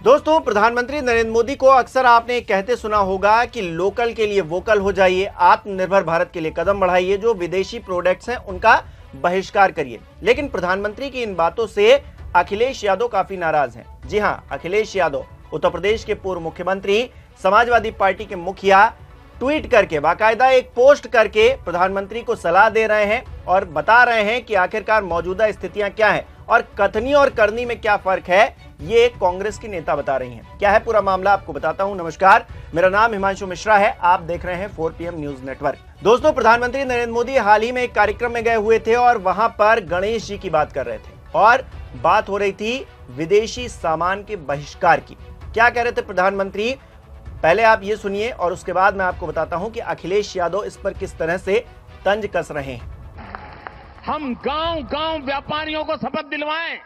दोस्तों, प्रधानमंत्री नरेंद्र मोदी को अक्सर आपने कहते सुना होगा कि लोकल के लिए वोकल हो जाइए, आत्मनिर्भर भारत के लिए कदम बढ़ाइए, जो विदेशी प्रोडक्ट्स हैं उनका बहिष्कार करिए। लेकिन प्रधानमंत्री की इन बातों से अखिलेश यादव काफी नाराज हैं। जी हां, अखिलेश यादव उत्तर प्रदेश के पूर्व मुख्यमंत्री, समाजवादी पार्टी के मुखिया ट्वीट करके, बाकायदा एक पोस्ट करके प्रधानमंत्री को सलाह दे रहे हैं और बता रहे हैं कि आखिरकार मौजूदा स्थितियां क्या है और कथनी और करनी में क्या फर्क है, ये कांग्रेस की नेता बता रही हैं। क्या है पूरा मामला, आपको बताता हूं। नमस्कार, मेरा नाम हिमांशु मिश्रा है, आप देख रहे हैं 4PM न्यूज नेटवर्क। दोस्तों, प्रधानमंत्री नरेंद्र मोदी हाल ही में एक कार्यक्रम में गए हुए थे और वहां पर गणेश जी की बात कर रहे थे और बात हो रही थी विदेशी सामान के बहिष्कार की। क्या कह रहे थे प्रधानमंत्री, पहले आप ये सुनिए और उसके बाद मैं आपको बताता हूं कि अखिलेश यादव इस पर किस तरह से तंज कस रहे हैं। हम गांव-गांव व्यापारियों को शपथ दिलवाएं,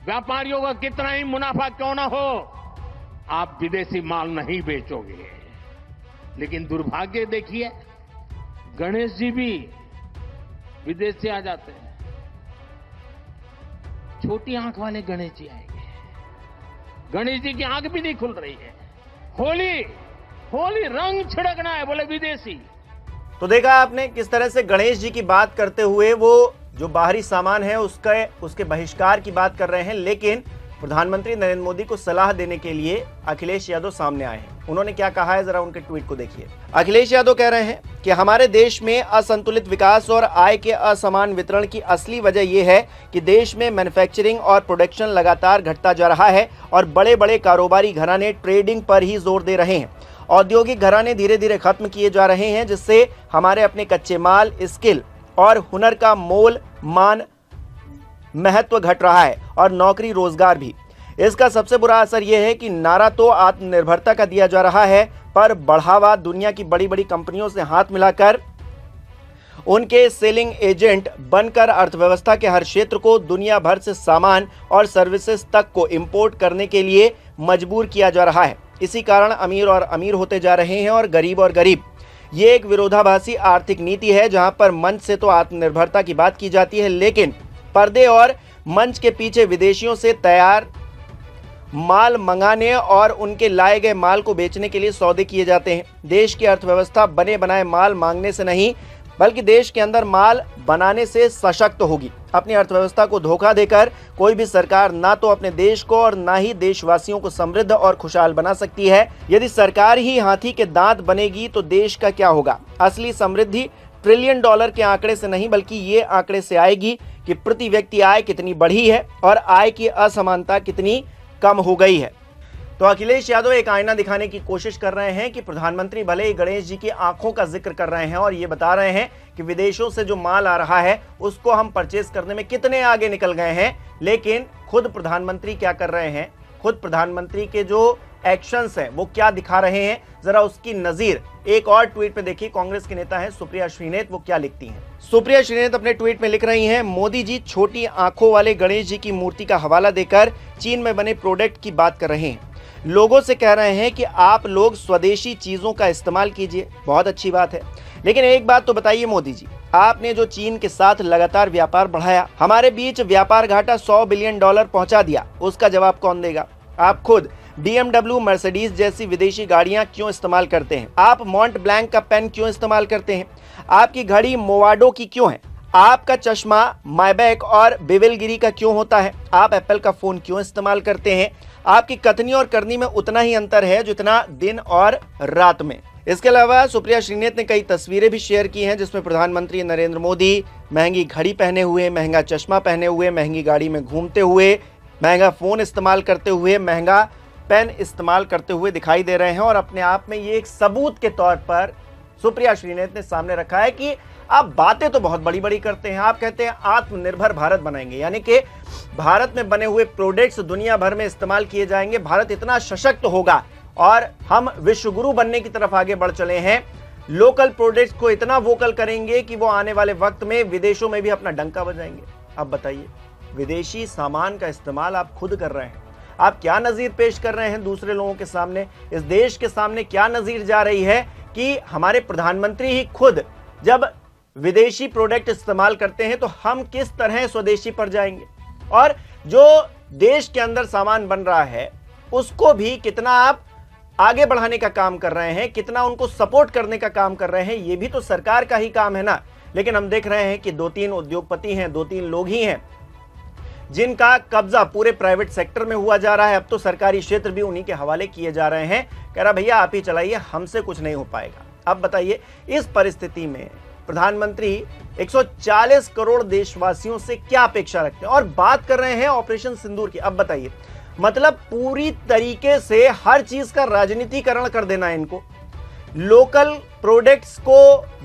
व्यापारियों का कितना ही मुनाफा क्यों ना हो, आप विदेशी माल नहीं बेचोगे। लेकिन दुर्भाग्य देखिए, गणेश जी भी विदेश से आ जाते हैं। छोटी आंख वाले गणेश जी आएंगे, गणेश जी की आंख भी नहीं खुल रही है। होली रंग छिड़कना है, बोले विदेशी। तो देखा आपने किस तरह से गणेश जी की बात करते हुए वो जो बाहरी सामान है उसके बहिष्कार की बात कर रहे हैं। लेकिन प्रधानमंत्री नरेंद्र मोदी को सलाह देने के लिए अखिलेश यादव सामने आए हैं। उन्होंने क्या कहा है, जरा उनके ट्वीट को देखिए। अखिलेश यादव कह रहे हैं कि हमारे देश में असंतुलित विकास और आय के असमान वितरण की असली वजह यह है कि देश में मैन्युफैक्चरिंग और प्रोडक्शन लगातार घटता जा रहा है और बड़े बड़े कारोबारी घराने ट्रेडिंग पर ही जोर दे रहे हैं। औद्योगिक घराने धीरे धीरे खत्म किए जा रहे हैं, जिससे हमारे अपने कच्चे माल, स्किल और हुनर का मोल मान महत्व घट रहा है और नौकरी रोजगार भी। इसका सबसे बुरा असर यह है कि नारा तो आत्मनिर्भरता का दिया जा रहा है, पर बढ़ावा दुनिया की बड़ी बड़ी कंपनियों से हाथ मिलाकर उनके सेलिंग एजेंट बनकर अर्थव्यवस्था के हर क्षेत्र को दुनिया भर से सामान और सर्विसेज तक को इंपोर्ट करने के लिए मजबूर किया जा रहा है। इसी कारण अमीर और अमीर होते जा रहे हैं और गरीब। ये एक विरोधाभासी आर्थिक नीति है, जहां पर मंच से तो आत्मनिर्भरता की बात की जाती है, लेकिन पर्दे और मंच के पीछे विदेशियों से तैयार माल मंगाने और उनके लाए गए माल को बेचने के लिए सौदे किए जाते हैं। देश की अर्थव्यवस्था बने बनाए माल मांगने से नहीं, बल्कि देश के अंदर माल बनाने से सशक्त होगी। अपनी अर्थव्यवस्था को धोखा देकर कोई भी सरकार ना तो अपने देश को और ना ही देशवासियों को समृद्ध और खुशहाल बना सकती है। यदि सरकार ही हाथी के दांत बनेगी तो देश का क्या होगा। असली समृद्धि ट्रिलियन डॉलर के आंकड़े से नहीं, बल्कि ये आंकड़े से आएगी कि प्रति व्यक्ति आय कितनी बढ़ी है और आय की असमानता कितनी कम हो गई है। तो अखिलेश यादव एक आईना दिखाने की कोशिश कर रहे हैं कि प्रधानमंत्री भले ही गणेश जी की आंखों का जिक्र कर रहे हैं और ये बता रहे हैं कि विदेशों से जो माल आ रहा है उसको हम परचेज करने में कितने आगे निकल गए हैं, लेकिन खुद प्रधानमंत्री क्या कर रहे हैं, खुद प्रधानमंत्री के जो एक्शंस हैं वो क्या दिखा रहे हैं, जरा उसकी नजीर एक और ट्वीट पे देखिए। कांग्रेस की नेता है सुप्रिया श्रीनेत, वो क्या लिखती हैं। सुप्रिया श्रीनेत अपने ट्वीट में लिख रही हैं, मोदी जी छोटी आंखों वाले गणेश जी की मूर्ति का हवाला देकर चीन में बने प्रोडक्ट की बात कर रहे हैं। लोगों से कह रहे हैं कि आप लोग स्वदेशी चीजों का इस्तेमाल कीजिए। बहुत अच्छी बात है, लेकिन एक बात तो बताइए मोदी जी, आपने जो चीन के साथ लगातार व्यापार बढ़ाया, हमारे बीच व्यापार घाटा $100 बिलियन पहुंचा दिया, उसका जवाब कौन देगा। आप खुद BMW, मर्सिडीज जैसी विदेशी गाड़ियां क्यों इस्तेमाल करते हैं। आप मॉन्ट ब्लैंक का पेन क्यों इस्तेमाल करते हैं। आपकी घड़ी मोवाडो की क्यों है। आपका चश्मा मायबैक और बिवेलगिरी का क्यों होता है। आप एप्पल का फोन क्यों इस्तेमाल करते हैं। आपकी कथनी और करनी में उतना ही अंतर है जितना दिन और रात में। इसके अलावा सुप्रिया श्रीनेत ने कई तस्वीरें भी शेयर की हैं, जिसमें प्रधानमंत्री नरेंद्र मोदी महंगी घड़ी पहने हुए, महंगा चश्मा पहने हुए, महंगी गाड़ी में घूमते हुए, महंगा फोन इस्तेमाल करते हुए, महंगा पेन इस्तेमाल करते हुए दिखाई दे रहे हैं। और अपने आप में ये एक सबूत के तौर पर सुप्रिया श्रीनेत ने सामने रखा है कि आप बातें तो बहुत बड़ी बड़ी करते हैं। आप कहते हैं आत्मनिर्भर भारत बनाएंगे, यानी कि भारत में बने हुए प्रोडक्ट्स दुनिया भर में इस्तेमाल किए जाएंगे, भारत इतना सशक्त होगा और हम विश्व गुरु बनने की तरफ आगे बढ़ चले हैं। लोकल प्रोडक्ट्स को इतना वोकल करेंगे कि वो आने वाले वक्त में विदेशों में भी अपना डंका बजाएंगे। अब बताइए, विदेशी सामान का इस्तेमाल आप खुद कर रहे हैं, आप क्या नजीर पेश कर रहे हैं दूसरे लोगों के सामने। इस देश के सामने क्या नजीर जा रही है कि हमारे प्रधानमंत्री ही खुद जब विदेशी प्रोडक्ट इस्तेमाल करते हैं तो हम किस तरह स्वदेशी पर जाएंगे। और जो देश के अंदर सामान बन रहा है उसको भी कितना आप आगे बढ़ाने का काम कर रहे हैं, कितना उनको सपोर्ट करने का काम कर रहे हैं, ये भी तो सरकार का ही काम है ना। लेकिन हम देख रहे हैं कि 2-3 उद्योगपति हैं, 2-3 लोग ही हैं जिनका कब्जा पूरे प्राइवेट सेक्टर में हुआ जा रहा है। अब तो सरकारी क्षेत्र भी उन्हीं के हवाले किए जा रहे हैं। कह रहा भैया आप ही चलाइए, हमसे कुछ नहीं हो पाएगा। अब बताइए, इस परिस्थिति में प्रधानमंत्री 140 करोड़ देशवासियों से क्या अपेक्षा रखते हैं, और बात कर रहे हैं ऑपरेशन सिंदूर की। अब बताइए, मतलब पूरी तरीके से हर चीज का राजनीतिकरण कर देना है इनको। लोकल प्रोडक्ट्स को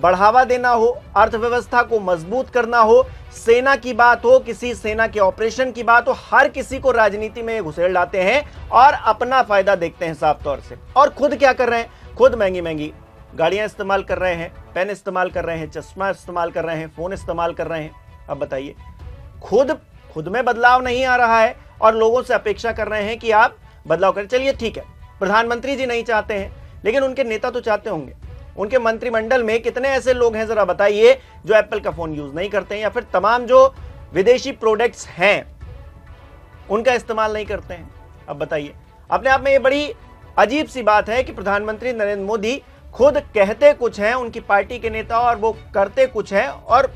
बढ़ावा देना हो, अर्थव्यवस्था को मजबूत करना हो, सेना की बात हो, किसी सेना के ऑपरेशन की बात हो, हर किसी को राजनीति में घुसेड़ लाते हैं और अपना फायदा देखते हैं साफ तौर से। और खुद क्या कर रहे हैं? खुद महंगी महंगी गाड़ियां इस्तेमाल कर रहे हैं, पेन इस्तेमाल कर रहे हैं, चश्मा इस्तेमाल कर रहे हैं, फोन इस्तेमाल कर रहे हैं। अब बताइए, खुद में बदलाव नहीं आ रहा है और लोगों से अपेक्षा कर रहे हैं कि आप बदलाव करें। चलिए ठीक है, प्रधानमंत्री जी नहीं चाहते हैं, लेकिन उनके नेता तो चाहते होंगे। उनके मंत्रिमंडल में कितने ऐसे लोग हैं जरा बताइए जो एप्पल का फोन यूज नहीं करते हैं, या फिर तमाम जो विदेशी प्रोडक्ट्स हैं उनका इस्तेमाल नहीं करते हैं। अब बताइए, अपने आप में ये बड़ी अजीब सी बात है कि प्रधानमंत्री नरेंद्र मोदी खुद कहते कुछ हैं, उनकी पार्टी के नेता, और वो करते कुछ हैं। और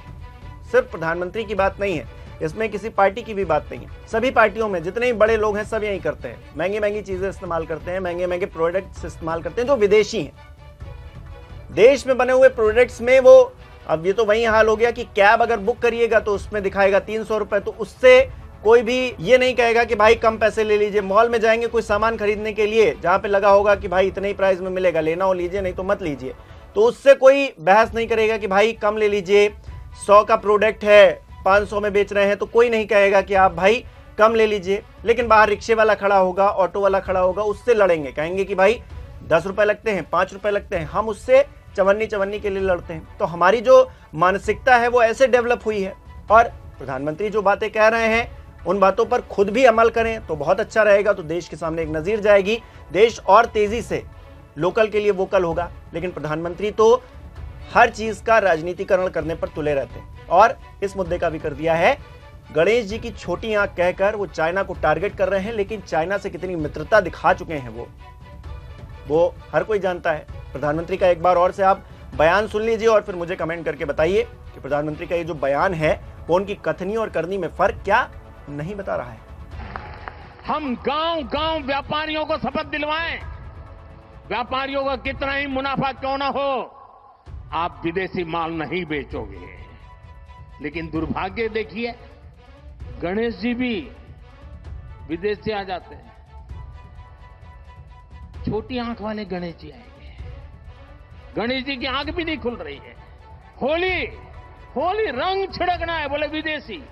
सिर्फ प्रधानमंत्री की बात नहीं है, इसमें किसी पार्टी की भी बात नहीं है। सभी पार्टियों में जितने भी बड़े लोग हैं सब यही करते हैं, महंगी महंगी चीजें इस्तेमाल करते हैं, महंगे महंगे प्रोडक्ट्स इस्तेमाल करते हैं जो विदेशी हैं। देश में बने हुए प्रोडक्ट्स में वो, अब ये तो वही हाल हो गया कि कैब अगर बुक करिएगा तो उसमें दिखाएगा 300 रुपए, तो उससे कोई भी ये नहीं कहेगा कि भाई कम पैसे ले लीजिए। मॉल में जाएंगे कोई सामान खरीदने के लिए, जहां पे लगा होगा कि भाई इतने ही प्राइस में मिलेगा, लेना हो लीजिए नहीं तो मत लीजिए, तो उससे कोई बहस नहीं करेगा कि भाई कम ले लीजिए। 100 का प्रोडक्ट है 500 में बेच रहे हैं तो कोई नहीं कहेगा कि आप भाई कम ले लीजिए। लेकिन बाहर रिक्शे वाला खड़ा होगा, ऑटो वाला खड़ा होगा, उससे लड़ेंगे, कहेंगे कि भाई 10 रुपए लगते हैं, 5 रुपए लगते हैं, हम उससे चवन्नी के लिए लड़ते हैं। तो हमारी जो मानसिकता है वो ऐसे डेवलप हुई है। और प्रधानमंत्री जो बातें कह रहे हैं उन बातों पर खुद भी अमल करें तो बहुत अच्छा रहेगा, तो देश के सामने एक नजीर जाएगी, देश और तेजी से लोकल के लिए वोकल होगा। लेकिन प्रधानमंत्री तो हर चीज का राजनीतिकरण करने पर तुले रहते हैं, और इस मुद्दे का भी कर दिया है। गणेश जी की छोटी आंख कहकर वो चाइना को टारगेट कर रहे हैं, लेकिन चाइना से कितनी मित्रता दिखा चुके हैं वो हर कोई जानता है। प्रधानमंत्री का एक बार और से आप बयान सुन लीजिए और फिर मुझे कमेंट करके बताइए कि प्रधानमंत्री का ये जो बयान है वो उनकी कथनी और करनी में फर्क क्या नहीं बता रहा है। हम गांव-गांव व्यापारियों को शपथ दिलवाएं, व्यापारियों का कितना ही मुनाफा क्यों ना हो, आप विदेशी माल नहीं बेचोगे। लेकिन दुर्भाग्य देखिए, गणेश जी भी विदेश से आ जाते हैं। छोटी आंख वाले गणेश जी आएंगे, गणेश जी की आंख भी नहीं खुल रही है। होली रंग छिड़कना है, बोले विदेशी।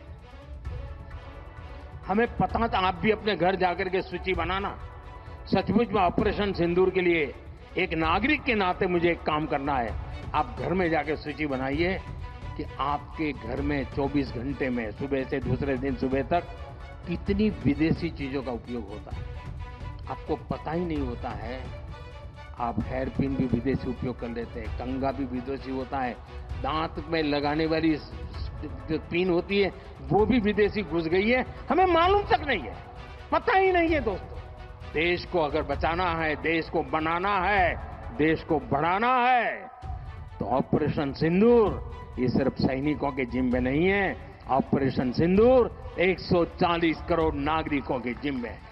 हमें पता था, आप भी अपने घर जाकर के सूची बनाना। सचमुच में ऑपरेशन सिंदूर के लिए एक नागरिक के नाते मुझे एक काम करना है। आप घर में जाकर सूची बनाइए कि आपके घर में 24 घंटे में सुबह से दूसरे दिन सुबह तक कितनी विदेशी चीजों का उपयोग होता है। आपको पता ही नहीं होता है। आप हेयर पिन भी विदेशी उपयोग कर लेते हैं, कंघा भी विदेशी होता है, दांत में लगाने वाली जो पिन होती है वो भी विदेशी घुस गई है, हमें मालूम तक नहीं है, पता ही नहीं है। दोस्तों, देश को अगर बचाना है, देश को बनाना है, देश को बढ़ाना है, तो ऑपरेशन सिंदूर ये सिर्फ सैनिकों के जिम्मे नहीं है। ऑपरेशन सिंदूर 140 करोड़ नागरिकों के जिम्मे है।